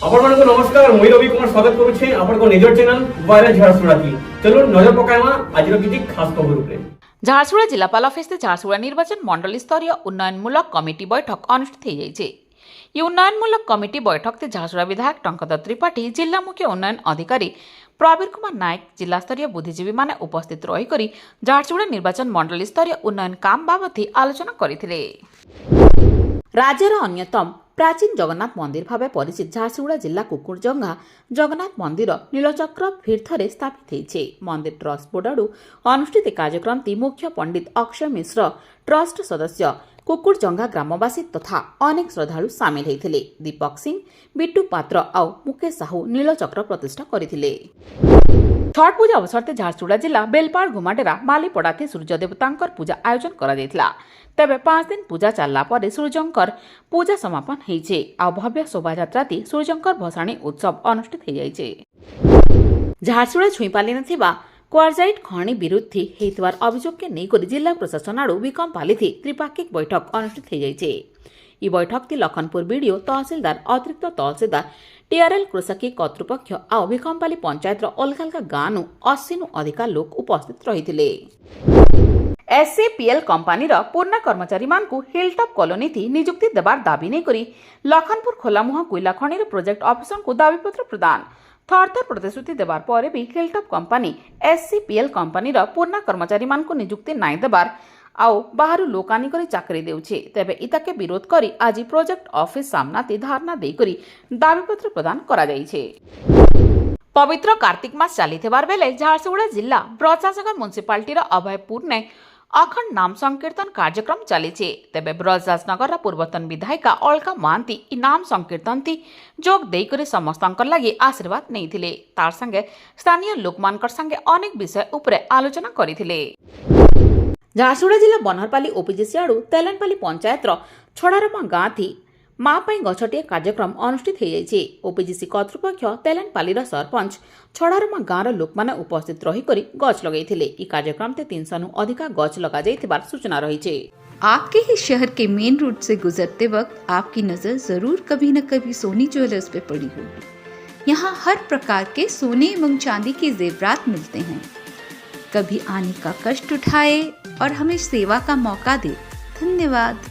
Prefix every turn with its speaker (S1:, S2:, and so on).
S1: ଆପଣମାନଙ୍କୁ ନମସ୍କାର ମୁଁ ରବି କୁମାର ସ୍ୱାଗତ କରୁଛି ଆପଣଙ୍କ ନିଜର ଚ୍ୟାନେଲ ଭାଇରାଲ ଝାରସୁଗୁଡ଼ା କି चलो नजर पकाइमा आज किसी खास खबर उपरे।
S2: झारसुगुड़ा जिलापाल अफिस झारसुगुड़ा निर्वाचन मंडल स्तरीय उन्नयनमूलक कमिटी बैठक अनुष्ठित हो जाइए। ये उन्नयनमूलक कमिटी बैठक से झारसुगुड़ा विधायक टंकधर त्रिपाठी, जिला मुख्य उन्नयन अधिकारी प्रवीर कुमार नायक, जिला स्तरीय बुद्धिजीवी माने उपस्थित रही झारसुगुड़ा निर्वाचन मंडल स्तरीय उन्नयन काम बाबत आलोचना करथिले। राज्यर अन्यतम प्राचीन जगन्नाथ मंदिर भाव परिचित झारसुगुड़ा जिला कुकुरजंगा जगन्नाथ मंदिर नीलचक्र फिर स्थापित होइछे। मंदिर ट्रस्ट बोर्ड आडू अनुष्ठित कार्यक्रम ती मुख्य पंडित अक्षय मिश्र, ट्रस्ट सदस्य कुकुरजंगा ग्रामवासी तथा अनेक श्रद्धालु सामिल होइथिले। दीपक सिंह, बिट्टू पात्र आउ मुकेश साहू नीलचक्र प्रतिष्ठा करथिले। छठ पूजा अवसर से झारसुगुड़ा जिला बेलपाड़ घुमाडेरा मालीपड़ा सूर्य देवतांकर पूजा आयोजन करा जायतिला। तेबे 5 दिन पूजा चलला पर सूर्यंकर पूजा समापन होइछे आ भव्य शोभायात्रा ती सूर्यंकर भसाणी उत्सव अनुष्ठित हो जाइछे। झारसुगुड़ा छुईपाली नथिबा क्वारजाइट खणी विरुद्ध हेतुवार अभियोग के नेइकरी जिला प्रशासन आडू विकमपाली थी त्रिपाक्षिक बैठक अनुष्ठित हो जाइछे। ई बैठक ती लखनपुर बीडीओ, तहसीलदार, अतिरिक्त तहसीलदार, टीआरएल कृषकी कर्तृपक्ष आ विकमपाली पंचायत अलग अलग गाँ 80 अधिका लोक उपस्थित रही। एससीपीएल कंपानीर पूर्ण कर्मचारी मानकु हिलटॉप कॉलोनी थी नियुक्ति देवार दाबी नहीं करी लखनपुर खोलामुहा कोईला खणीर प्रोजेक्ट ऑफिसर को दाबीपत्र प्रदान थर प्रतिश्रुति देवार पर भी हिलटॉप कंपानी एससीपीएल कंपानीर पूर्ण कर्मचारी मानकु नियुक्ति नाई देवार आउ बाहर लोक आनिकरी चाकरी देउछे। तेबे इताके विरोध करी आज प्रोजेक्ट ऑफिस सामना ती धारणा देकरी दाबीपत्र प्रदान करा जाइछे। पवित्र कार्तिक मास चलीथिबार बेले झारसुगुड़ा जिला ब्रजराजनगर म्युनिसिपालिटीर अभयपुर ने अखंड नाम संकीर्तन कार्यक्रम चली। तेबे ब्रजराजनगर पूर्वतन विधायिका अलका महांती इ नाम संकीर्तन ती जोग देकरी समस्तंकर लागि आशीर्वाद नैथिले। तार संगे स्थानीय लोकमानकर संगे अनेक विषय उपरे आलोचना करिथिले। झारसुगुड़ा जिला बनहरपाली ओपीजीसी आडू तेलनपाली पंचायत छड़ारमा गाँ थी माँ पाई गछटिए कार्यक्रम अनुष्ठित हो जाइछे। ओपीजीसी कर्तृपक्ष तेलनपालीर सरपंच छड़ारमा गाँर लोक माने उपस्थित रही करी गछ लगैथिले। ई कार्यक्रम ते 300 अधिका गछ लगा जाइथिबार सूचना रहिछे।
S3: आपके ही शहर के मेन रोड से गुजरते वक्त आपकी नजर जरूर कभी न कभी सोनी ज्वेलर्स पे पड़ी होगी। यहाँ हर प्रकार के सोने एवं चांदी के जेवरात मिलते हैं। कभी आने का कष्ट उठाए और हमें सेवा का मौका दे। धन्यवाद।